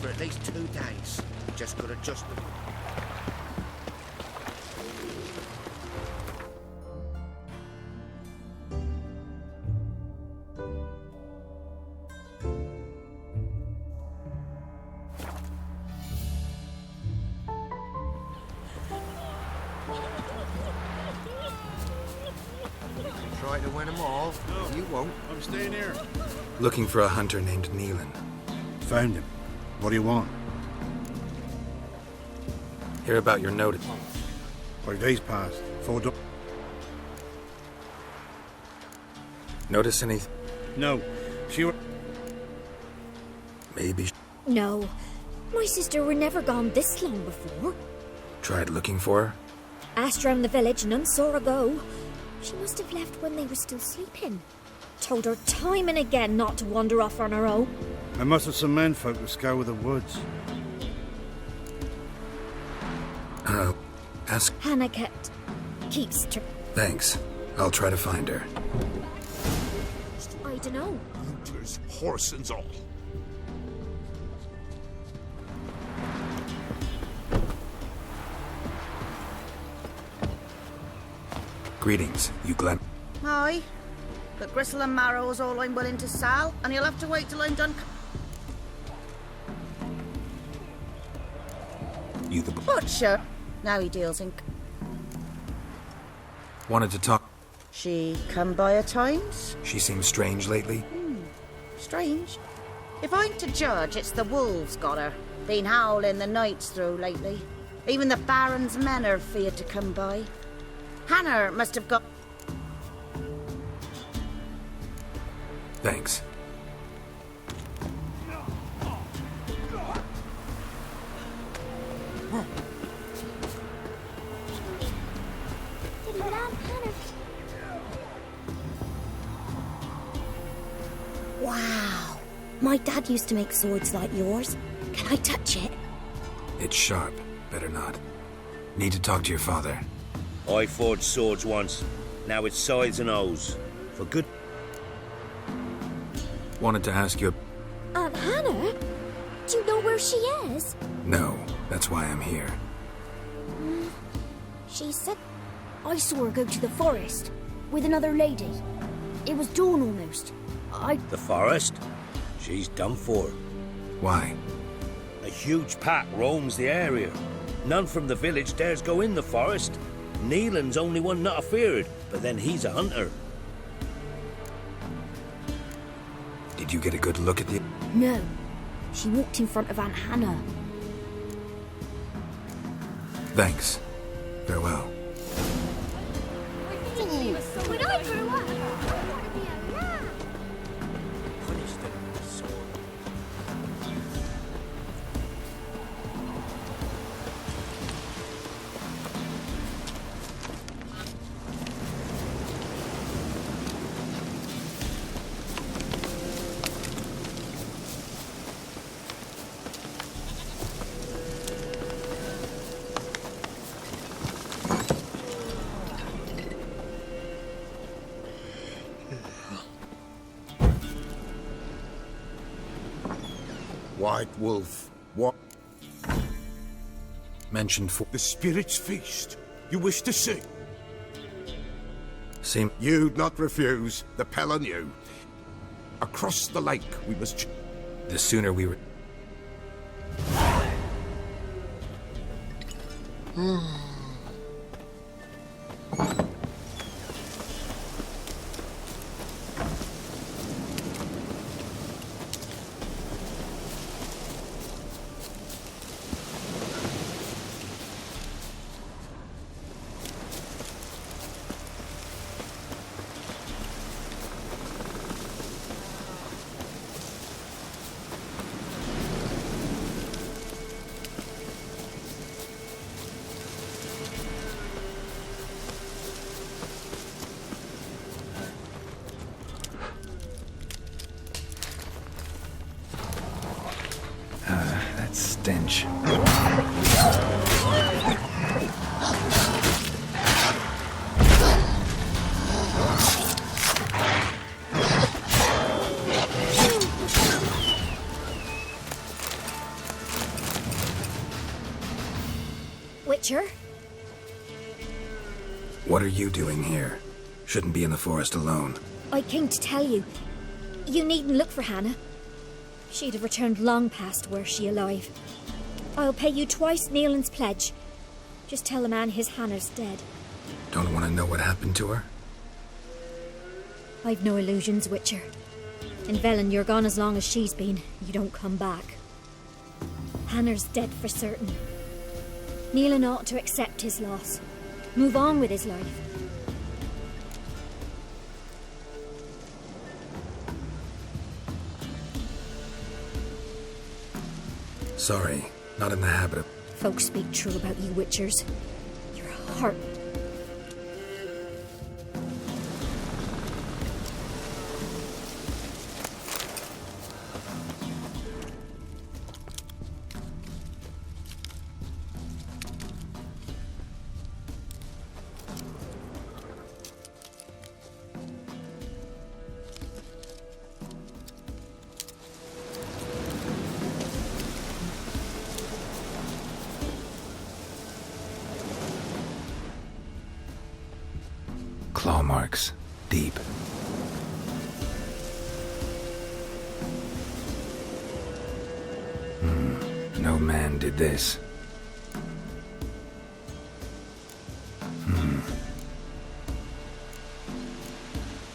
for at least 2 days. Just got to adjust them. Try to win them all. No, you won't. I'm staying here. Looking for a hunter named Neelan. Found him. What do you want? Hear about your notice. 5 days passed. 4 do- Notice anything? No. She were... Maybe No. My sister were never gone this long before. tried looking for her? Asked round the village, none saw her go. She must have left when they were still sleeping. Told her time and again not to wander off on her own. I mustered some men folk to scour the woods. Ask. Hannah keeps Thanks. I'll try to find her. I dunno. Looters, horse and all. Greetings, you Glen. Aye, but gristle and marrow is all I'm willing to sell, and you'll have to wait till I'm done. You the Butcher. Now he deals in. wanted to talk. She come by at times? She seems strange lately. Strange. If I'm to judge, it's the wolves got her. Been howling the nights through lately. Even the Baron's men are feared to come by. Hannah must have got... Thanks. Wow. My dad used to make swords like yours. Can I touch it? It's sharp. Better not. Need to talk to your father. I forged swords once. Now it's sides and O's. For good... Wanted to ask you. Aunt Hannah? Do you know where she is? No, that's why I'm here. She said... I saw her go to the forest with another lady. It was dawn almost. The forest? She's done for. Why? A huge pack roams the area. None from the village dares go in the forest. Neelan's only one not afeared, but then he's a hunter. Did you get a good look at the... No. She walked in front of Aunt Hannah. Thanks. Farewell. When I grew up, I want to be a man. Punish them with the sword. White Wolf, what? Mentioned for... The Spirit's Feast. You wish to see? Seem... You'd not refuse. The Pella knew. Across the lake, we must... The sooner we were... that stench. Witcher? What are you doing here? Shouldn't be in the forest alone. I came to tell you. You needn't look for Hannah. She'd have returned long past were she alive. I'll pay you twice Neelan's pledge. Just tell the man his Hannah's dead. Don't want to know what happened to her? I've no illusions, Witcher. In Velen, you're gone as long as she's been. You don't come back. Hannah's dead for certain. Neelan ought to accept his loss. Move on with his life. Sorry, not in the habit of... Folks speak true about you, Witchers. Your heart... Claw marks. Deep. No man did this.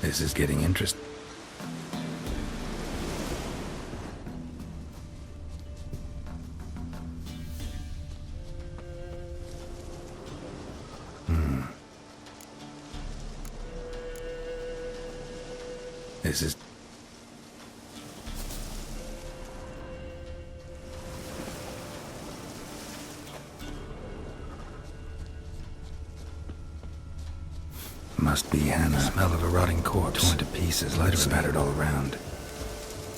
This is getting interesting. This is... Must be Hannah. Smell of a rotting corpse. Torn to pieces, lighter spattered all around.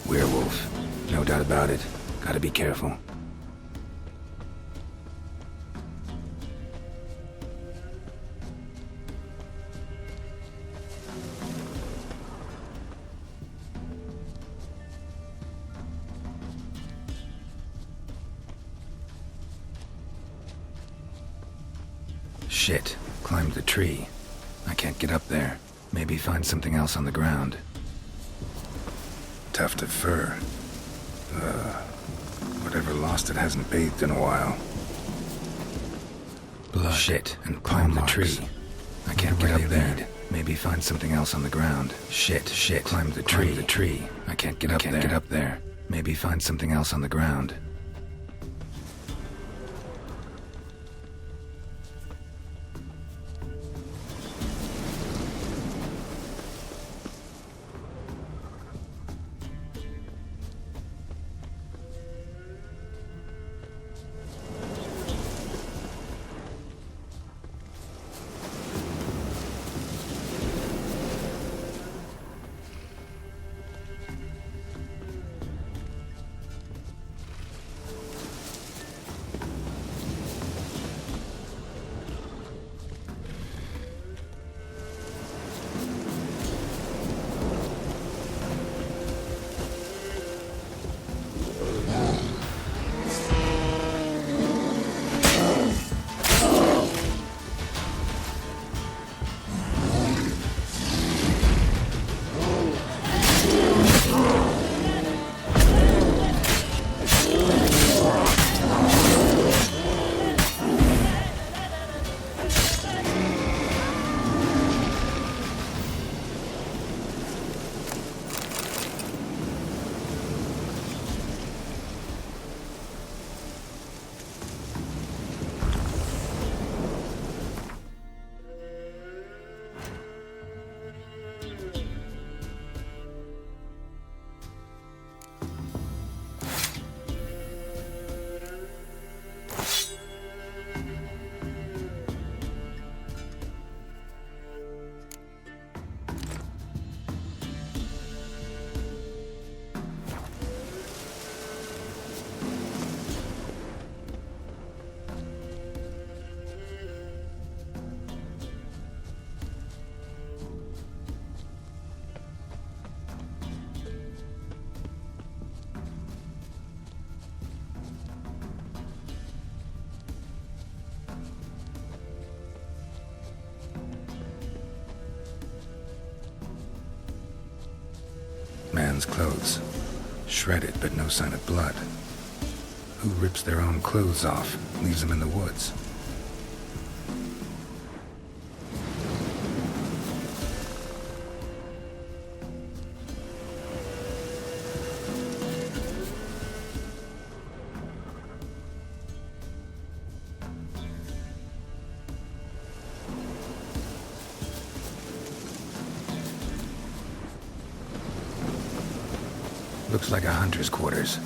Werewolf. No doubt about it. Gotta be careful. Shit. Climbed the tree. I can't get up there. Maybe find something else on the ground. Tuft of fur. Whatever lost it hasn't bathed in a while. Blood. Shit. And climb the tree. I can't get up there. Maybe find something else on the ground. Shit. Climb the tree. I can't get up there. Maybe find something else on the ground. Nealon's clothes. Shredded, but no sign of blood. Who rips their own clothes off, leaves them in the woods? Looks like a hunter's quarters.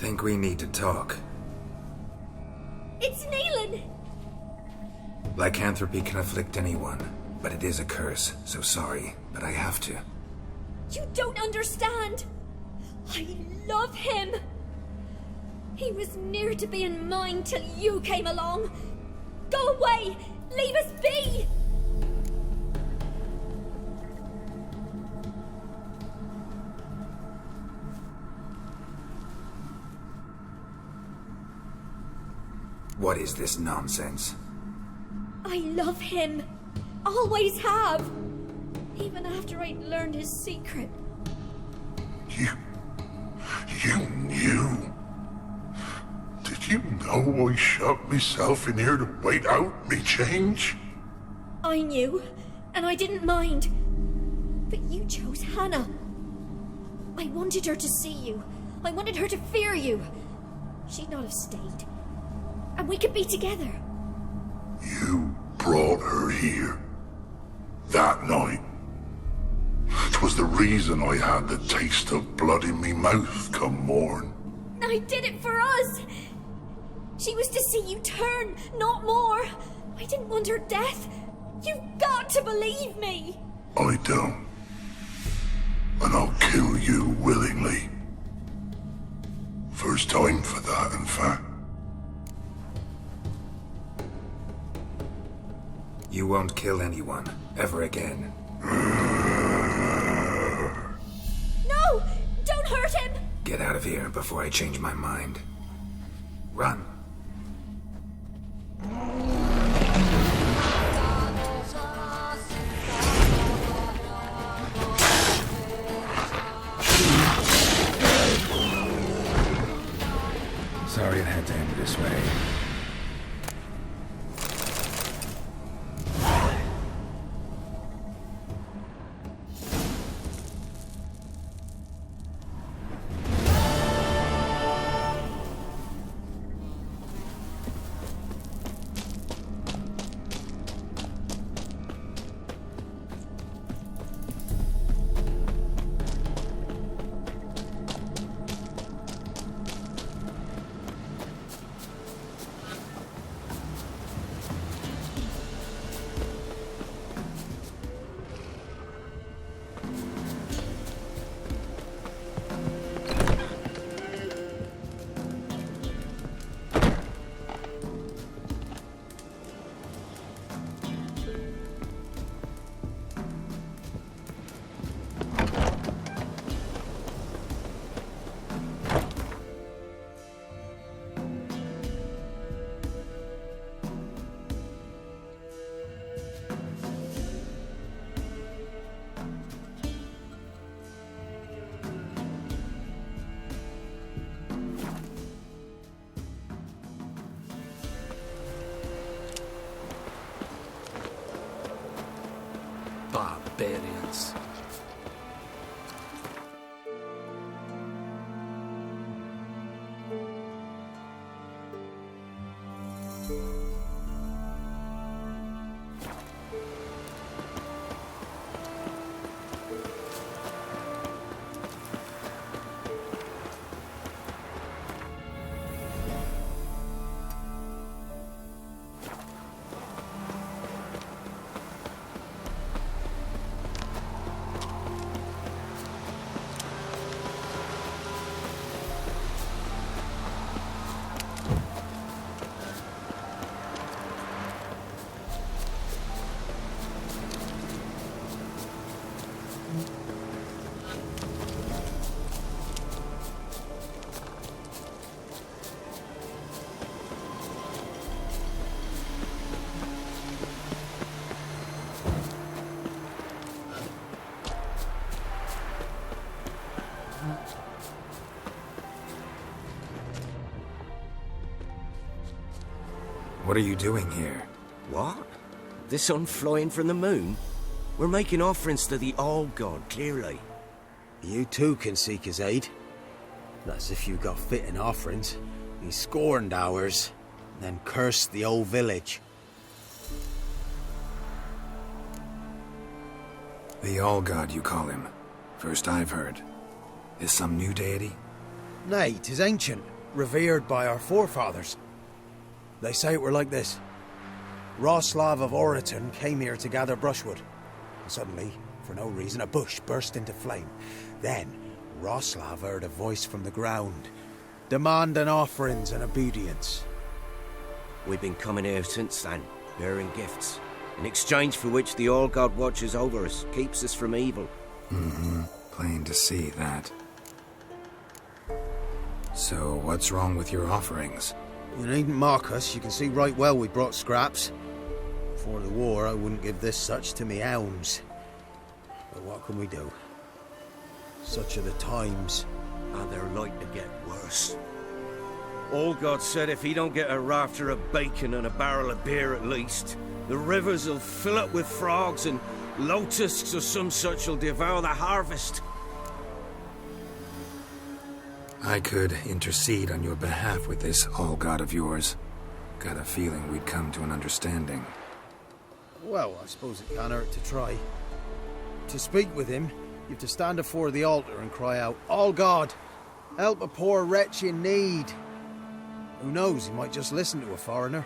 think we need to talk. It's Neelan! Lycanthropy can afflict anyone, but it is a curse, so sorry, but I have to. You don't understand! I love him! He was near to being mine till you came along! Go away! Leave us be! What is this nonsense? I love him! Always have! Even after I'd learned his secret. You knew? Did you know I shut myself in here to wait out me change? I knew, and I didn't mind. But you chose Hannah. I wanted her to see you. I wanted her to fear you. She'd not have stayed. And we could be together. You brought her here. That night. 'Twas the reason I had the taste of blood in me mouth come morn. I did it for us. She was to see you turn, not more. I didn't want her death. You've got to believe me. I don't. And I'll kill you willingly. First time for that, in fact. You won't kill anyone, ever again. No! Don't hurt him! Get out of here before I change my mind. Run. Sorry it had to end this way. Barbarians. What are you doing here? What? The sun flying from the moon? We're making offerings to the All-God, clearly. You too can seek his aid. That's if you got fitting offerings. He scorned ours, then cursed the old village. The All-God, you call him. First I've heard. Is some new deity? Nay, 'tis ancient. revered by our forefathers. They say it were like this. Roslav of Oriton came here to gather brushwood. And suddenly, for no reason, a bush burst into flame. Then, Roslav heard a voice from the ground, demanding offerings and obedience. We've been coming here since then, bearing gifts, in exchange for which the All-God watches over us, keeps us from evil. Mm-hmm. Plain to see that. So, what's wrong with your offerings? You needn't mock us. You can see right well we brought scraps. Before the war, I wouldn't give this such to me hounds. But what can we do? Such are the times. And they're like to get worse. All-God said if he don't get a rafter of bacon and a barrel of beer at least, the rivers will fill up with frogs and locusts or some such will devour the harvest. I could intercede on your behalf with this all-god of yours. Got a feeling we'd come to an understanding. Well, I suppose it can't hurt to try. To speak with him, you have to stand before the altar and cry out, "All God, help a poor wretch in need." Who knows, he might just listen to a foreigner.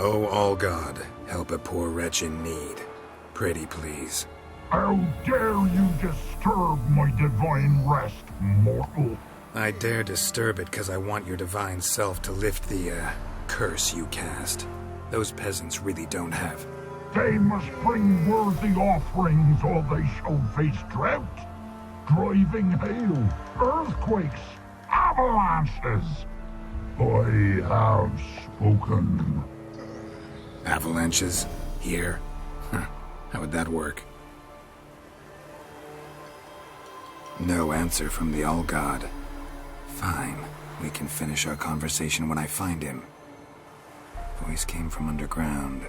Oh, all God, help a poor wretch in need. Pretty please. How dare you disturb my divine rest, mortal? I dare disturb it because I want your divine self to lift the, curse you cast. Those peasants really don't have. They must bring worthy offerings or they shall face drought, driving hail, earthquakes, avalanches. I have spoken. Avalanches? Here? Huh. How would that work? No answer from the All-God. Fine. We can finish our conversation when I find him. Voice came from underground.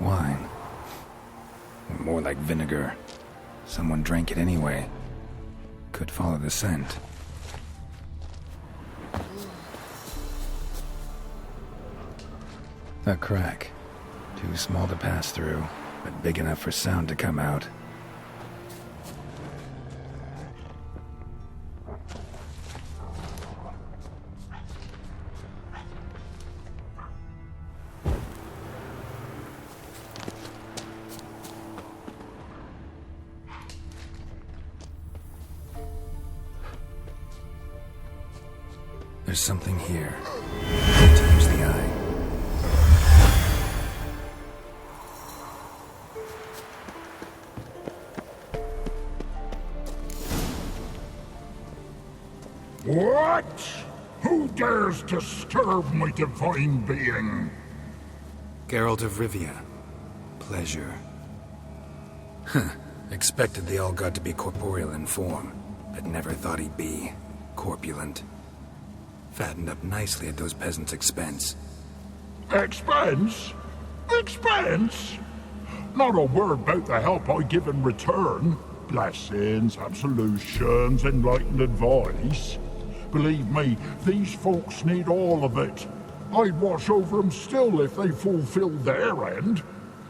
Wine. More like vinegar. Someone drank it anyway. Could follow the scent. A crack. Too small to pass through, but big enough for sound to come out. There's something here. Need to use the eye. What? Who dares disturb my divine being? Geralt of Rivia. Pleasure. Expected the All-God to be corporeal in form, but never thought he'd be corpulent. Fattened up nicely at those peasants' expense. Expense? Expense? Not a word about the help I give in return. Blessings, absolutions, enlightened advice. Believe me, these folks need all of it. I'd watch over them still if they fulfilled their end.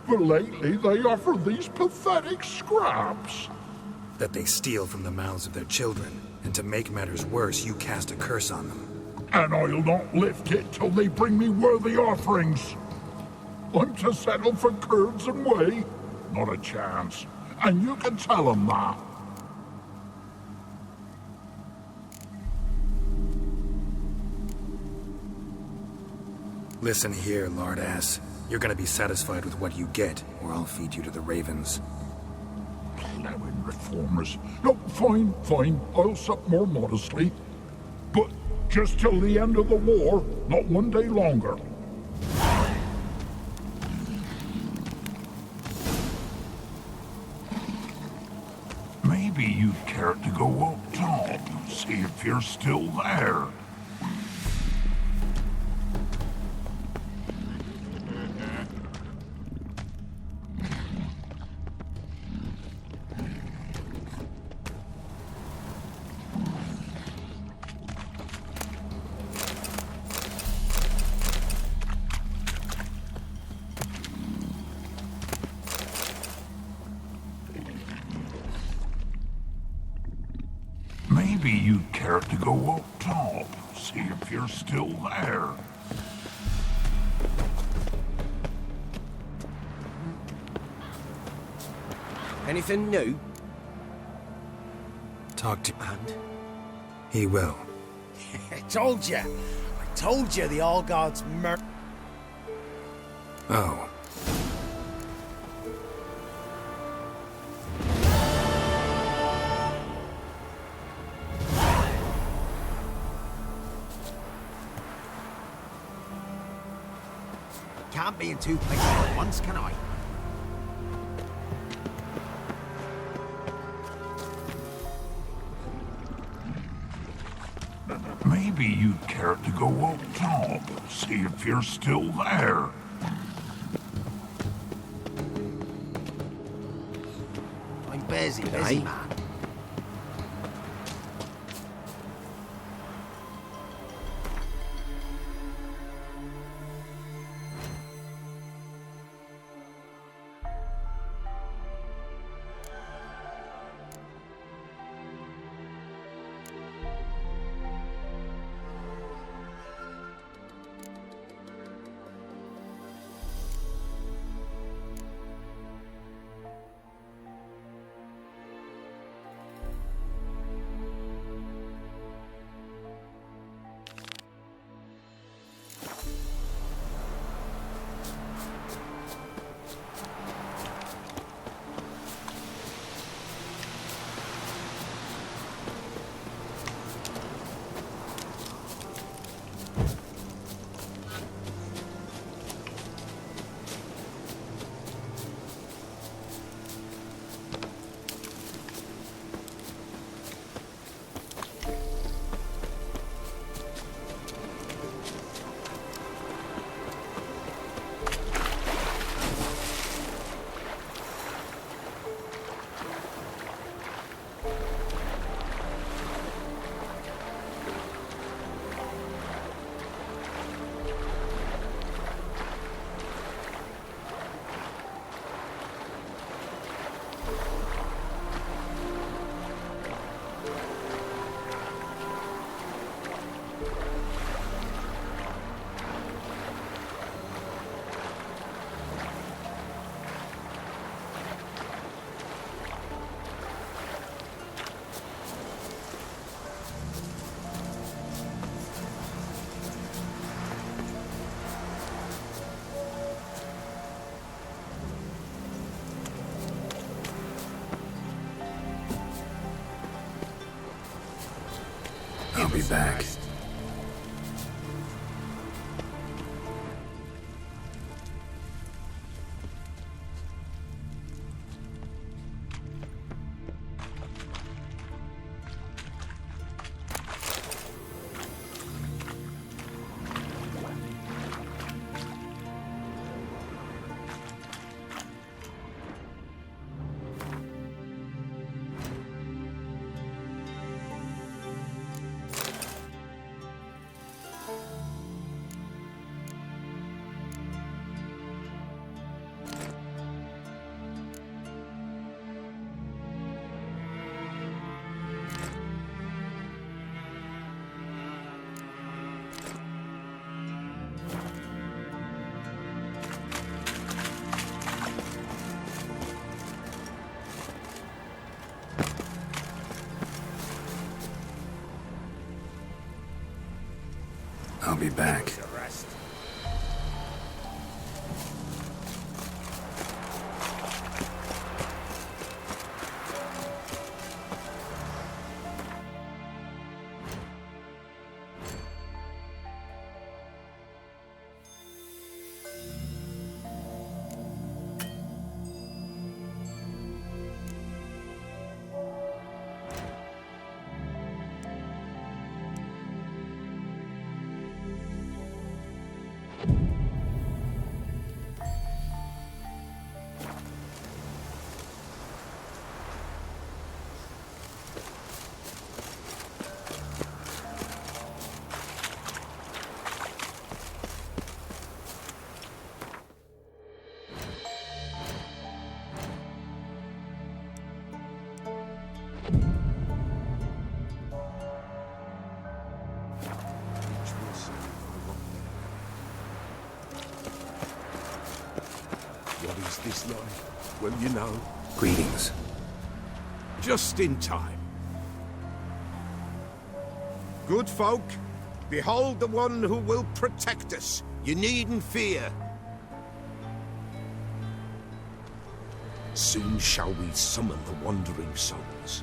But lately they offer these pathetic scraps. That they steal from the mouths of their children, and to make matters worse, you cast a curse on them. And I'll not lift it till they bring me worthy offerings. I'm to settle for curds and whey? Not a chance. And you can tell them that. Listen here, lard-ass. You're gonna be satisfied with what you get, or I'll feed you to the ravens. Plowing reformers. No, fine, fine. I'll sup more modestly. But just till the end of the war, not one day longer. Maybe you'd care to go up top and see if you're still there. you're still there. Anything new? Talk to... And? He will. I told you! I told you the All Gods Oh. Can't be in two places at once, can I? Maybe you'd care to go up top, see if you're still there. I'm busy, Aye. man. I'll be back. I'll be back. is this life? Well, you know. Greetings. Just in time. Good folk, behold the one who will protect us. You needn't fear. Soon shall we summon the wandering souls.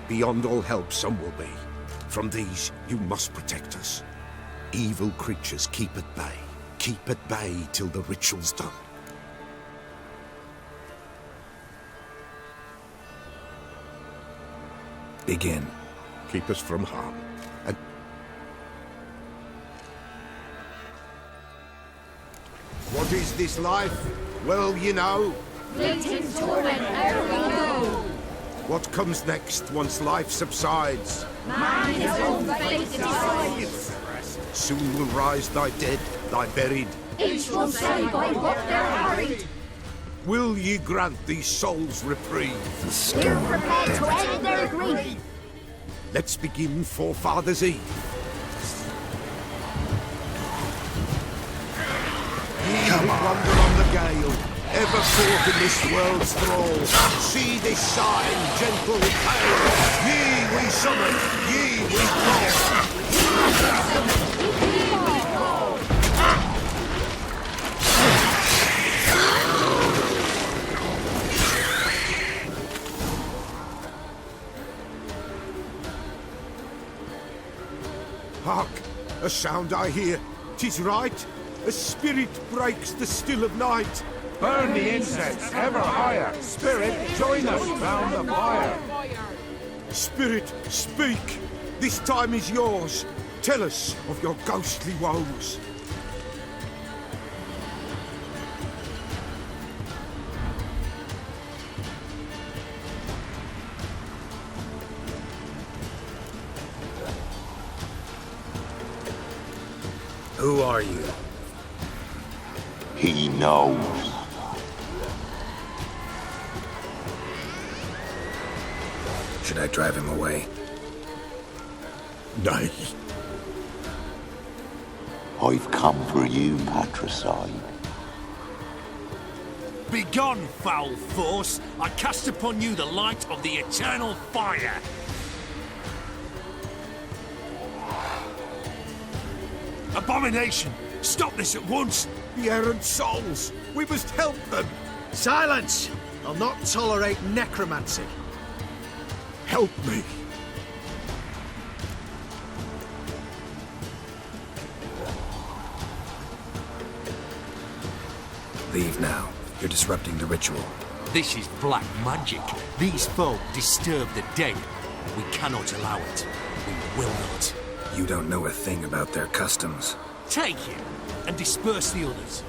Beyond all help some will be. From these you must protect us. Evil creatures keep at bay. Keep at bay till the ritual's done. Begin. Keep us from harm. And what is this life? Well, you know. Fleeting torment, ere we go. What comes next once life subsides? Man his own fate decides. Soon will rise thy dead, thy buried. Each will say by what they're harried. Will ye grant these souls reprieve? We're prepared to end their grief. Let's begin Forefathers' Eve. Ye who wander on the gale, ever caught in this world's thrall, see this sign, gentle pale. Ye we summon, ye we call. Hark! A sound I hear. 'Tis right. A spirit breaks the still of night. Burn the incense ever higher. Spirit, join us round the fire. Spirit, speak. This time is yours. Tell us of your ghostly woes. Who are you? He knows. Should I drive him away? Nay. I've come for you, patricide. Begone, foul force! I cast upon you the light of the eternal fire! Abomination! Stop this at once! The errant souls! We must help them! Silence! I'll not tolerate necromancy. Help me! Leave now. You're disrupting the ritual. This is black magic. These folk disturb the dead. We cannot allow it. We will not. You don't know a thing about their customs. Take him and disperse the others.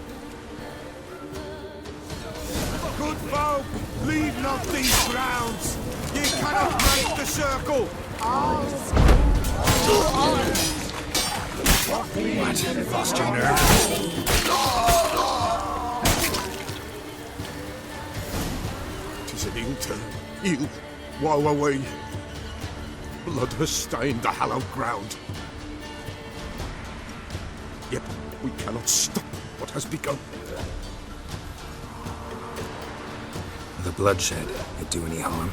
Good folk, leave not these grounds. Ye cannot break the circle. What? Lost your nerve? Tis an ill turn. Ill. Woe away. Blood has stained the hallowed ground. Yet we cannot stop what has begun. The bloodshed, it do any harm?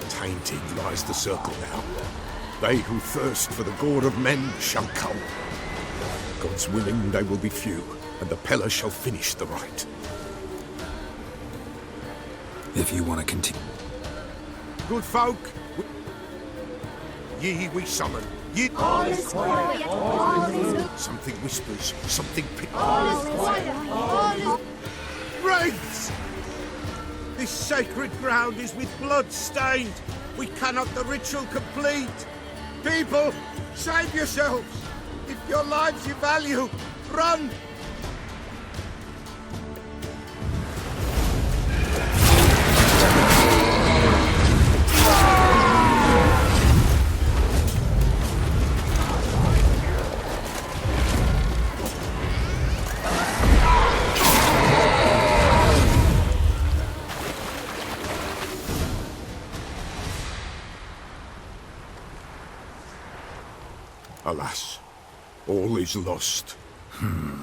Tainted lies the circle now. They who thirst for the gore of men shall come. God's willing they will be few, and the Peller shall finish the rite. If you want to continue... Good folk, ye we summon. Ye... All is quiet. All is good. Something whispers, something All is quiet. All is... Wraiths! This sacred ground is with blood stained. We cannot the ritual complete. People, save yourselves. If your lives you value, run. Alas, all is lost.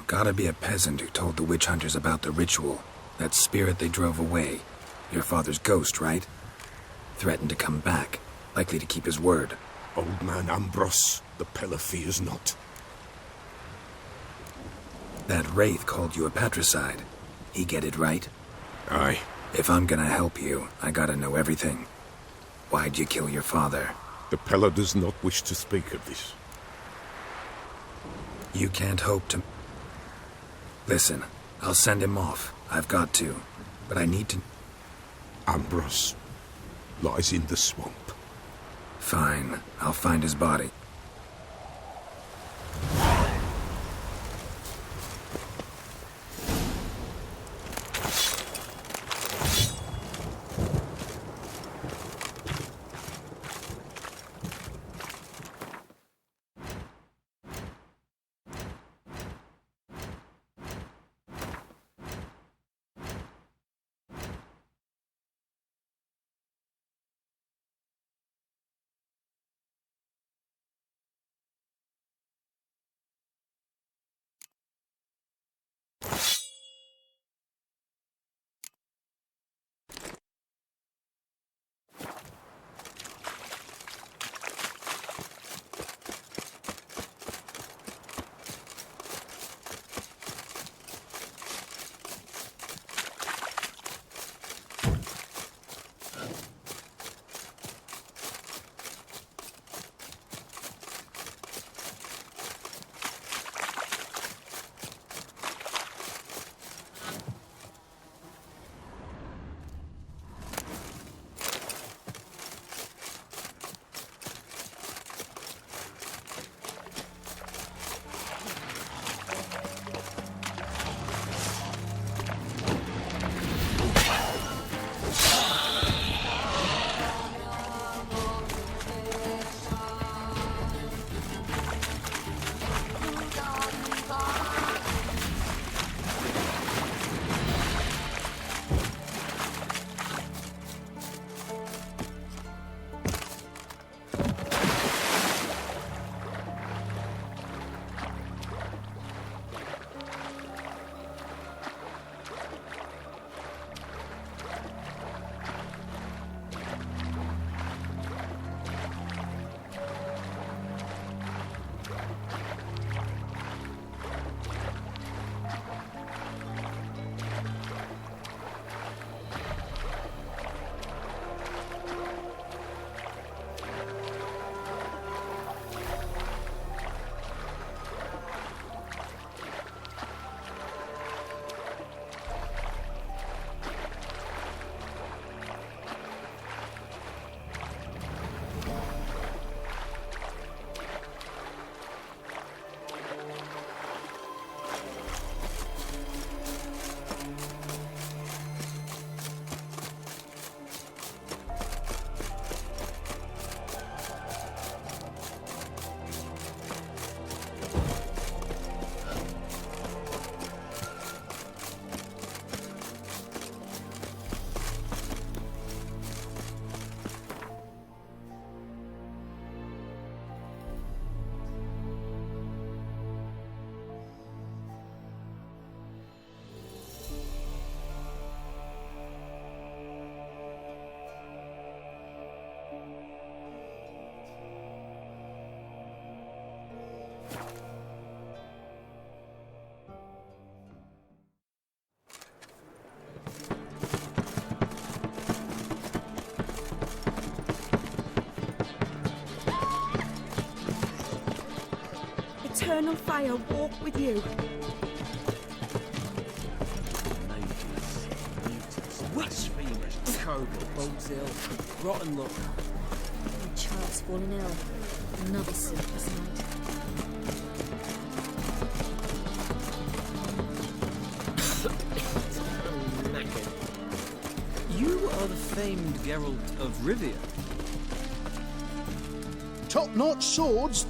Gotta be a peasant who told the witch hunters about the ritual. That spirit they drove away. Your father's ghost, right? Threatened to come back. Likely to keep his word. Old man Ambrose, the pillar fears not. That wraith called you a patricide. He get it right? Aye. If I'm gonna help you, I gotta know everything. Why'd you kill your father? The pillar does not wish to speak of this. You can't hope to... Listen, I'll send him off. I've got to. But I need to... Ambrose lies in the swamp. Fine. I'll find his body. Eternal fire walk with you. Blasphemers, kobold, bodes ill, rotten luck. My child's fallen ill. Another sleepless night. You are the famed Geralt of Rivia. Top-notch swords.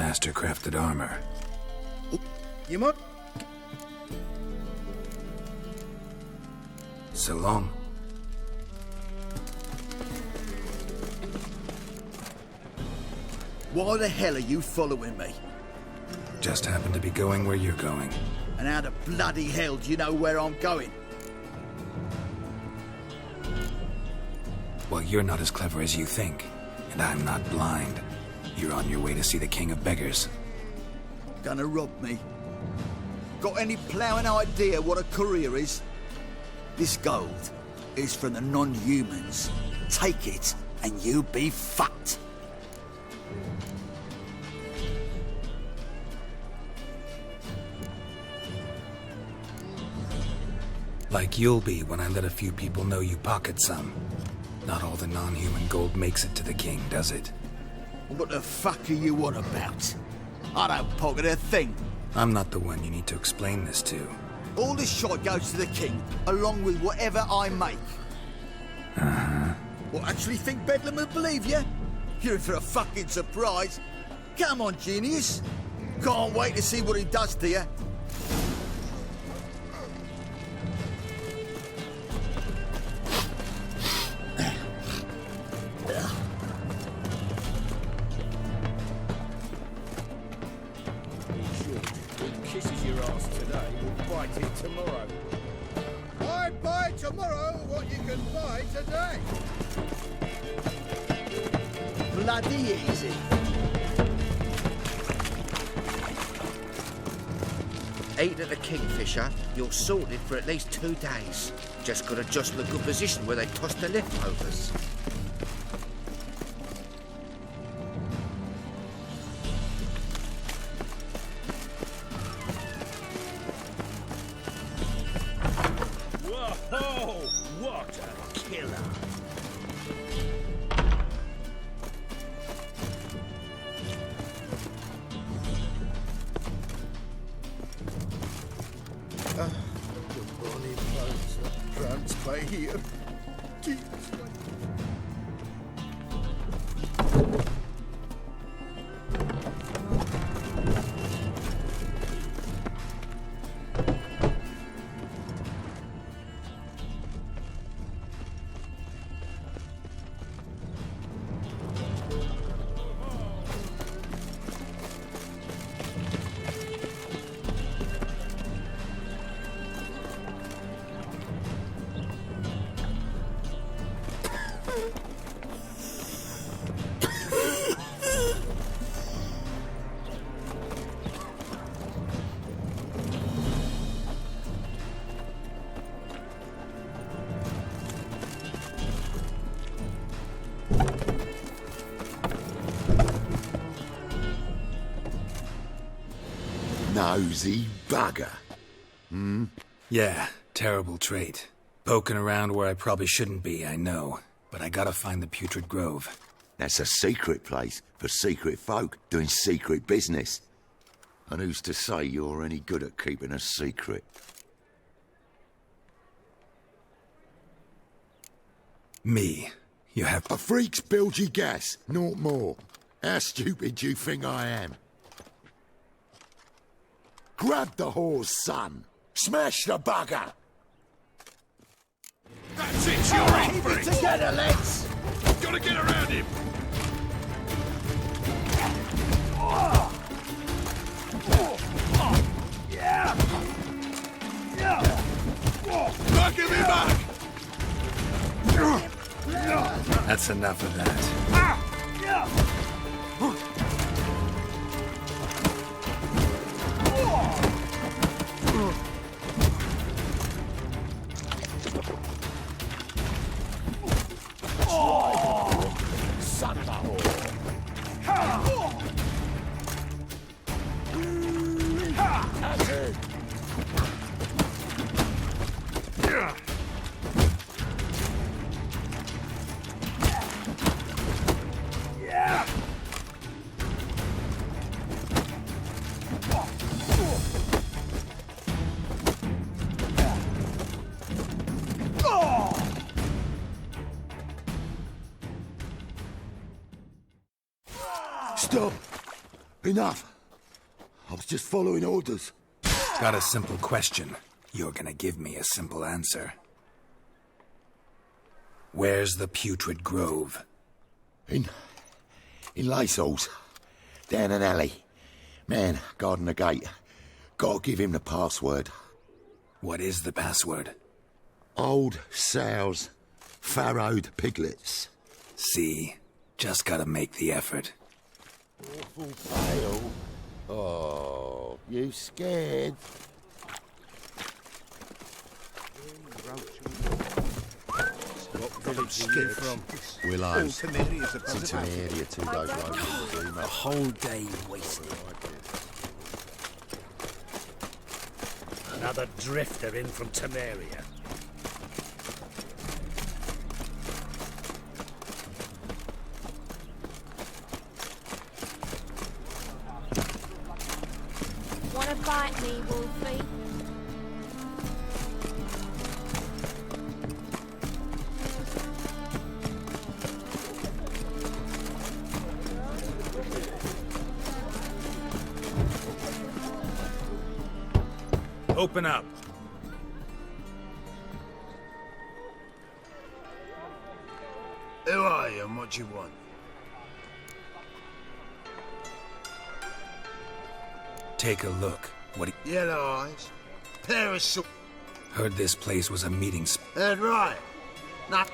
Master-crafted armor. You might... So long. Why the hell are you following me? Just happen to be going where you're going. And how the bloody hell do you know where I'm going? Well, you're not as clever as you think, and I'm not blind. You're on your way to see the King of Beggars. Gonna rob me? Got any ploughing idea what a career is? This gold is from the non-humans. Take it, and you be fucked. Like you'll be when I let a few people know you pocket some. Not all the non-human gold makes it to the king, does it? What the fuck are you on about? I don't pocket a thing. I'm not the one you need to explain this to. All this shite goes to the king, along with whatever I make. Uh-huh. What, actually think Bedlam will believe you? You're in for a fucking surprise. Come on, genius. Can't wait to see what he does to you. Kisses your ass today, will bite it tomorrow. I buy tomorrow what you can buy today. Bloody easy. Eat at the Kingfisher, you're sorted for at least 2 days. Just gotta jostle a good position where they toss the leftovers. Whoa! What a killer! The bonny clothes that trance by here. Keeps like... Nosy bugger. Hmm? Yeah, terrible trait. Poking around where I probably shouldn't be, I know. But I gotta find the Putrid Grove. That's a secret place for secret folk doing secret business. And who's to say you're any good at keeping a secret? Me. You have... A freak's bilgy gas, naught more. How stupid do you think I am? Grab the whore's son. Smash the bugger. That's it, you're in for it! Together, let's! Gotta get around him! Knock him back! That's enough of that. Son of a whore. That's it. Stop! Enough. I was just following orders. Got a simple question. You're gonna give me a simple answer. Where's the putrid grove? In Lacehalls. Down an alley. Man, guarding the gate. Gotta give him the password. What is the password? Old sows. Farrowed piglets. See? Just gotta make the effort. Awful pale. Oh, you scared? What village are you from? Willows. It's an area 2 days away. A whole day wasted. Another drifter in from Temeria. Wanna bite me, Wolfie? Open up. Who are you and what do you want? Take a look. What do you... Yellow eyes. Pair of Heard this place was a meeting spot. Heard right. Nah.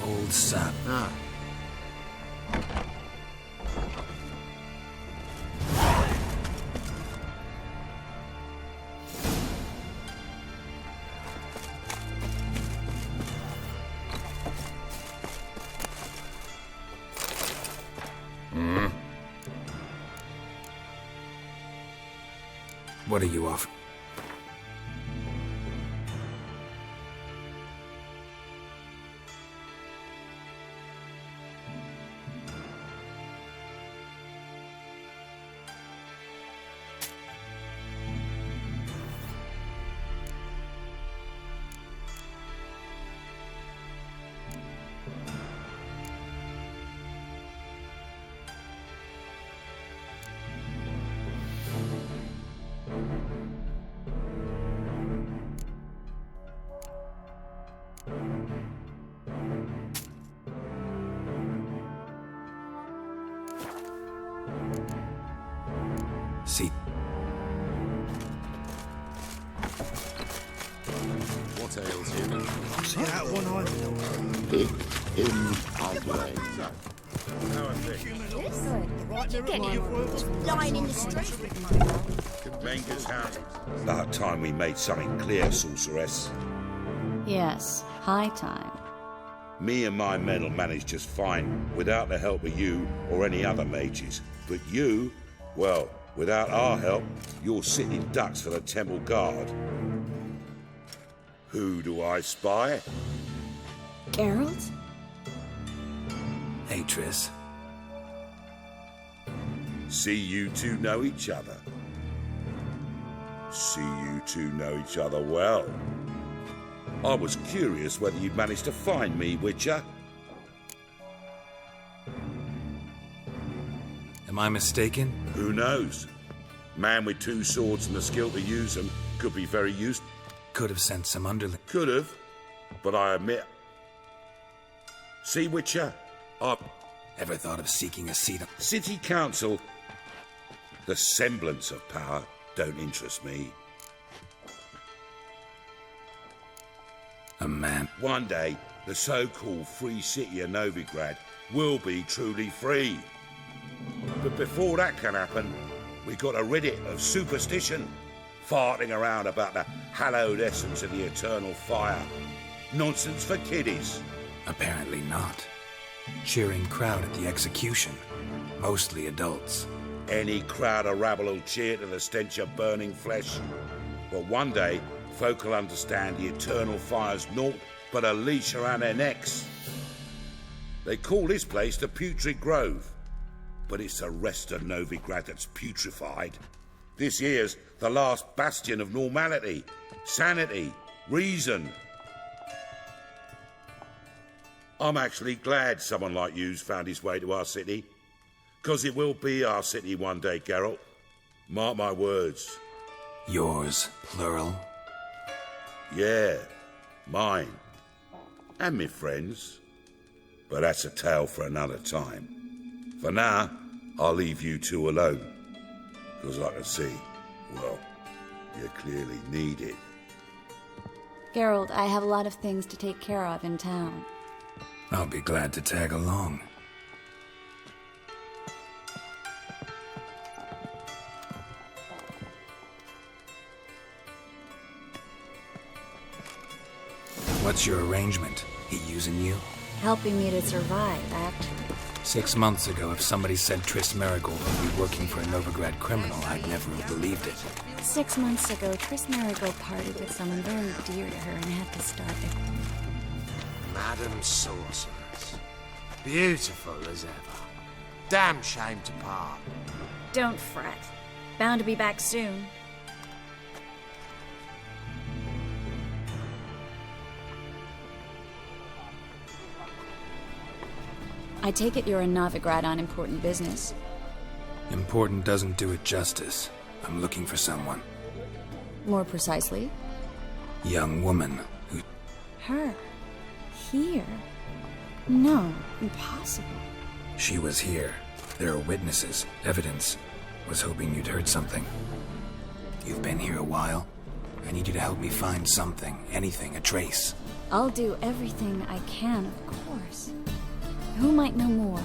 Old sap. Ah. What are you offering? See. What ails you? See that one eye? How are things? Getting lying in the street. Ranger's house. About time we made something clear, sorceress. Yes, high time. Me and my men will manage just fine without the help of you or any other mages. But you, well, without our help, you're sitting ducks for the temple guard. Who do I spy? Geralt? Hey, Triss. See you two know each other. See you two know each other well. I was curious whether you'd managed to find me, Witcher. Am I mistaken? Who knows? Man with 2 swords and the skill to use them could be very useful. Could have sent some underling. Could have, but I admit. See, Witcher, I've Ever thought of seeking a seat on... City Council. The semblance of power don't interest me. A man. One day, the so-called free city of Novigrad will be truly free. But before that can happen, we got to rid it of superstition, farting around about the hallowed essence of the eternal fire. Nonsense for kiddies. Apparently not. Cheering crowd at the execution. Mostly adults. Any crowd of rabble will cheer to the stench of burning flesh. But one day, folk will understand the eternal fire's naught but a leash around their necks. They call this place the Putrid Grove, but it's the rest of Novigrad that's putrefied. This here's the last bastion of normality, sanity, reason. I'm actually glad someone like you's found his way to our city. 'Cause it will be our city one day, Geralt. Mark my words. Yours, plural? Yeah, mine. And me friends. But that's a tale for another time. For now, I'll leave you two alone. 'Cause I can see, well, you clearly need it. Geralt, I have a lot of things to take care of in town. I'll be glad to tag along. What's your arrangement? He using you? Helping me to survive, actually. 6 months ago, if somebody said Triss Merigold would be working for a Novigrad criminal, I'd never have believed it. 6 months ago, Triss Merigold parted with someone very dear to her and had to start it. Madam Sorceress. Beautiful as ever. Damn shame to part. Don't fret. Bound to be back soon. I take it you're in Novigrad on important business. Important doesn't do it justice. I'm looking for someone. More precisely? Young woman who... Her? Here? No, impossible. She was here. There are witnesses, evidence. Was hoping you'd heard something. You've been here a while. I need you to help me find something, anything, a trace. I'll do everything I can, of course. Who might know more?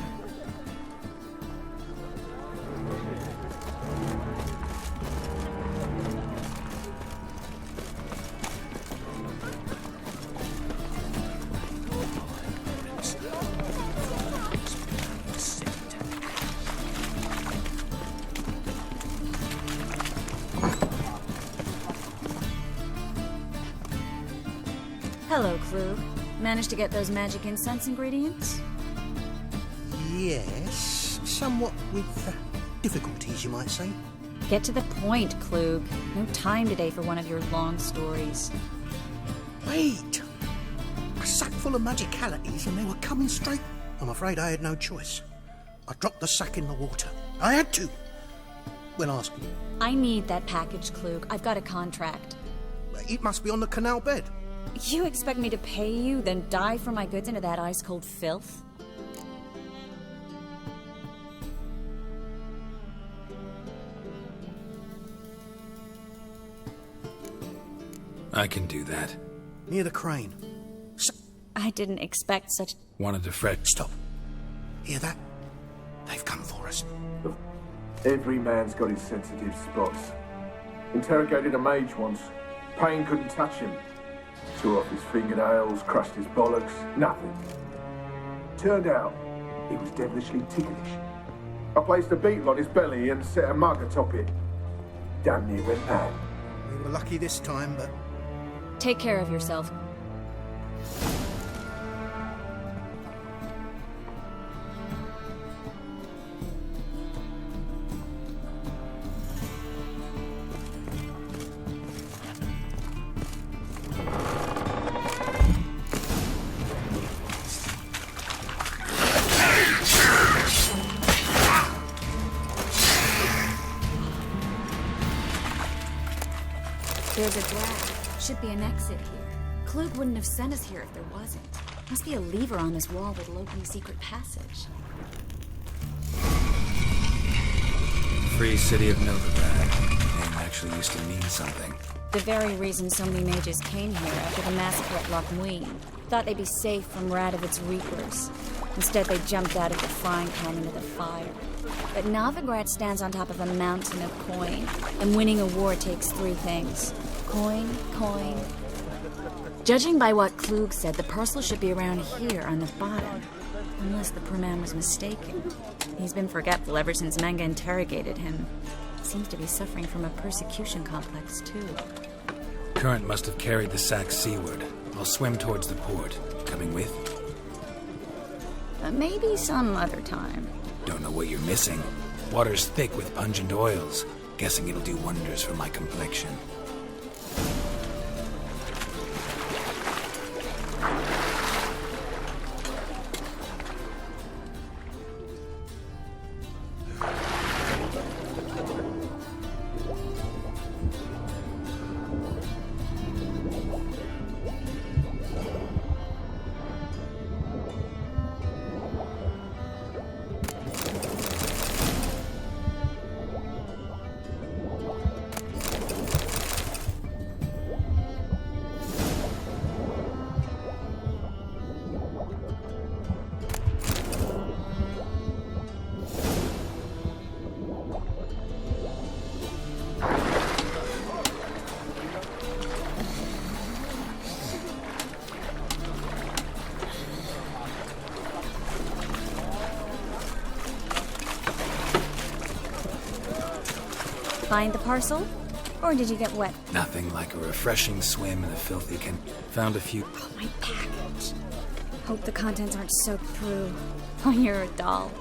Hello, Klug. Managed to get those magic incense ingredients? Yes, somewhat with difficulties, you might say. Get to the point, Klug. No time today for one of your long stories. Wait! A sack full of magicalities and they were coming straight. I'm afraid I had no choice. I dropped the sack in the water. I had to. Well, ask me. I need that package, Klug. I've got a contract. It must be on the canal bed. You expect me to pay you, then dive for my goods into that ice-cold filth? I can do that. Near the crane. I didn't expect such... Wanted to fret. Stop. Hear that? They've come for us. Every man's got his sensitive spots. Interrogated a mage once. Pain couldn't touch him. Tore off his fingernails, crushed his bollocks, nothing. Turned out, he was devilishly ticklish. I placed a beetle on his belly and set a mug atop it. Damn near went mad. We were lucky this time, but... Take care of yourself. There's a drag. Should be an exit here. Klug wouldn't have sent us here if there wasn't. Must be a lever on this wall that'll open a secret passage. Free City of Novigrad. Name actually used to mean something. The very reason so many mages came here after the massacre at Loch Muin. Thought they'd be safe from Radovid's reapers. Instead, they jumped out of the frying pan into the fire. But Novigrad stands on top of a mountain of coin, and winning a war takes 3 things. Coin, coin. Judging by what Klug said, the parcel should be around here on the bottom. Unless the poor man was mistaken. He's been forgetful ever since Manga interrogated him. Seems to be suffering from a persecution complex, too. Current must have carried the sack seaward. I'll swim towards the port. Coming with? Maybe some other time. Don't know what you're missing. Water's thick with pungent oils. Guessing it'll do wonders for my complexion. Find the parcel? Or did you get wet? Nothing like a refreshing swim in a filthy Found a few... Oh, my package. Hope the contents aren't soaked through. Oh, you're a doll.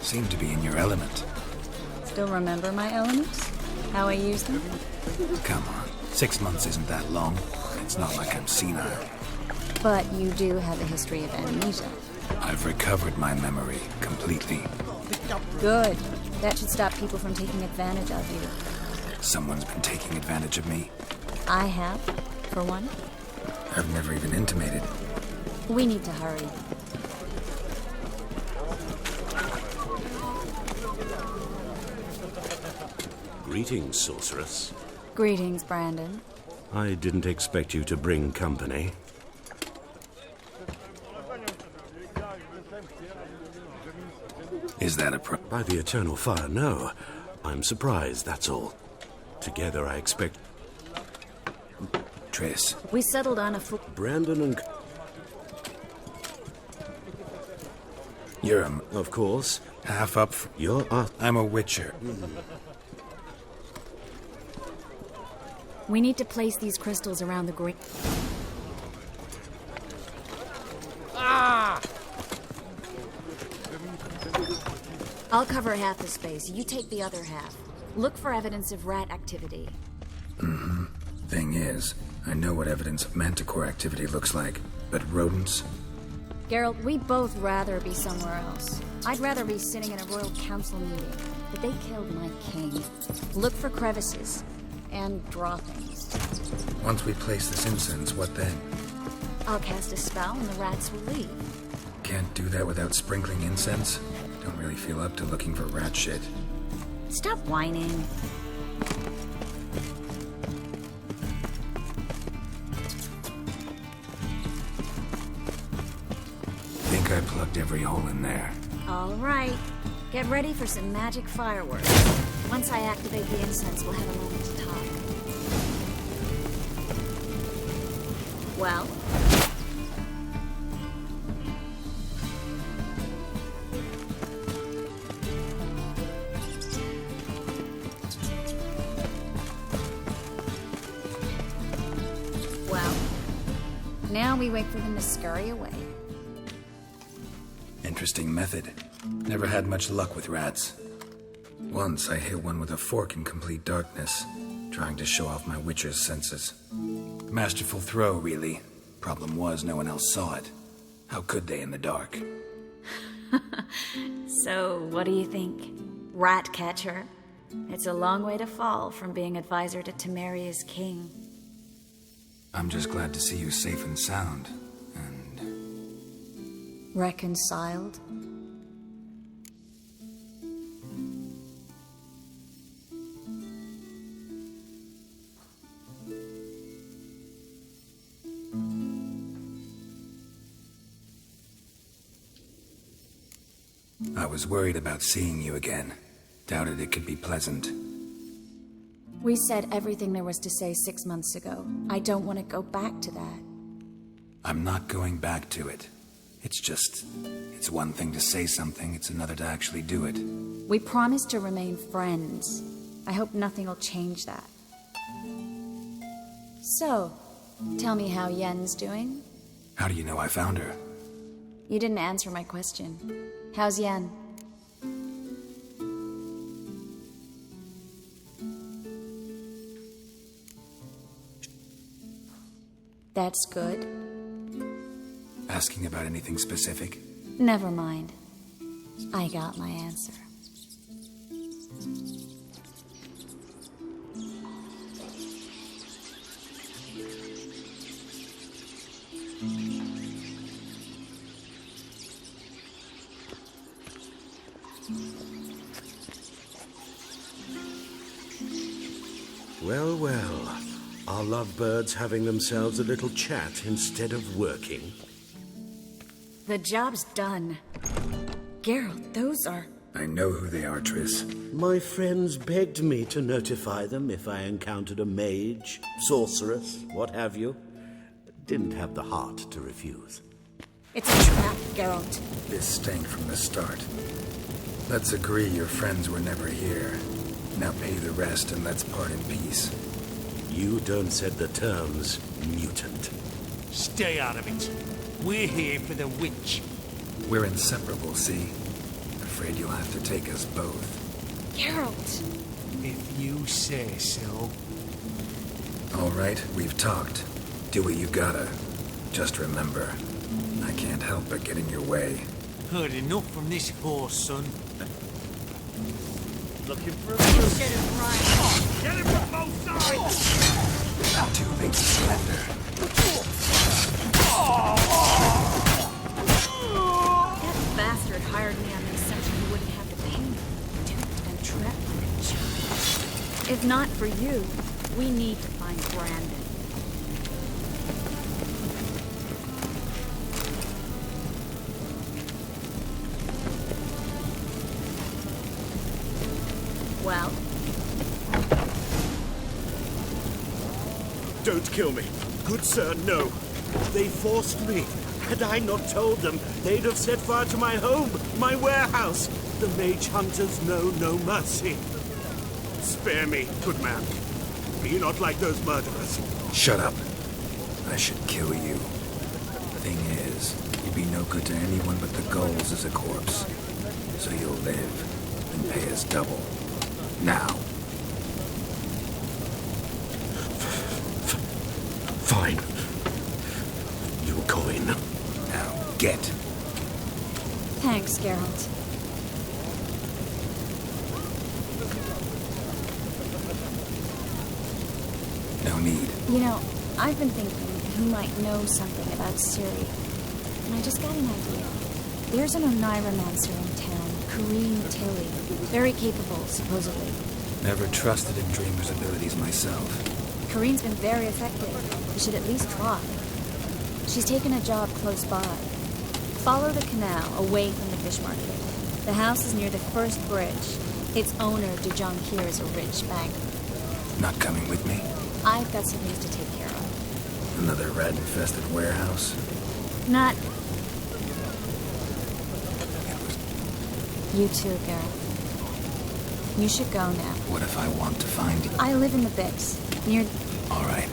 Seem to be in your element. Still remember my elements? How I use them? Come on. 6 months isn't that long. It's not like I'm senile. But you do have a history of amnesia. I've recovered my memory completely. Good. That should stop people from taking advantage of you. Someone's been taking advantage of me. I have, for one. I've never even intimated. We need to hurry. Greetings, sorceress. Greetings, Brandon. I didn't expect you to bring company. Is that a By the eternal fire, no. I'm surprised, that's all. Together, I expect... Triss. We settled on a Brandon and... You're Of course. half up. You're I'm a witcher. We need to place these crystals around the grate. Ah! I'll cover half the space. You take the other half. Look for evidence of rat activity. Mm-hmm. Thing is, I know what evidence of manticore activity looks like, but rodents? Geralt, we'd both rather be somewhere else. I'd rather be sitting in a royal council meeting, but they killed my king. Look for crevices. And draw things. Once we place this incense, what then? I'll cast a spell and the rats will leave. Can't do that without sprinkling incense? Don't really feel up to looking for rat shit. Stop whining. Think I plugged every hole in there. All right. Get ready for some magic fireworks. Once I activate the incense, we'll have a moment to talk. Well? Well, now we wait for them to scurry away. Interesting method. Never had much luck with rats. Once I hit one with a fork in complete darkness, trying to show off my witcher's senses. Masterful throw, really. Problem was, no one else saw it. How could they in the dark? So, what do you think? Rat catcher? It's a long way to fall from being advisor to Temeria's king. I'm just glad to see you safe and sound. Reconciled? I was worried about seeing you again. Doubted it could be pleasant. We said everything there was to say 6 months ago. I don't want to go back to that. I'm not going back to it. It's one thing to say something, it's another to actually do it. We promised to remain friends. I hope nothing will change that. So, tell me how Yen's doing? How do you know I found her? You didn't answer my question. How's Yen? That's good. Asking about anything specific? Never mind. I got my answer. Well, well. Are lovebirds having themselves a little chat instead of working? The job's done. Geralt, those are... I know who they are, Triss. My friends begged me to notify them if I encountered a mage, sorceress, what have you. Didn't have the heart to refuse. It's a trap, Geralt. This stank from the start. Let's agree your friends were never here. Now pay the rest and let's part in peace. You don't set the terms, mutant. Stay out of it. We're here for the witch. We're inseparable, see? Afraid you'll have to take us both. Geralt! If you say so. All right, we've talked. Do what you gotta. Just remember, I can't help but get in your way. Heard enough from this horse, son. Looking for a Get him right. Get him from both sides. Too late to surrender. That bastard hired me on the assumption he wouldn't have the pain. Duped and trapped like a child. If not for you, we need to find Brandon. Well? Don't kill me. Good sir, no. They forced me. Had I not told them, they'd have set fire to my home, my warehouse. The mage hunters know no mercy. Spare me, good man. Be not like those murderers. Shut up. I should kill you. Thing is, you'd be no good to anyone but the Gulls as a corpse. So you'll live and pay us double. Now. Fine. You're going. Now get. Thanks, Geralt. No need. You know, I've been thinking who might know something about Ciri. And I just got an idea. There's an Oneiromancer in town, Kareem Tilly. Very capable, supposedly. Never trusted in Dreamer's abilities myself. Kareem's been very effective. You should at least try. She's taken a job close by. Follow the canal, away from the fish market. The house is near the first bridge. Its owner, Dujonkir, is a rich banker. Not coming with me? I've got some things to take care of. Another rat-infested warehouse? Not... You too, Geralt. You should go now. What if I want to find you? I live in the Bix, near... All right.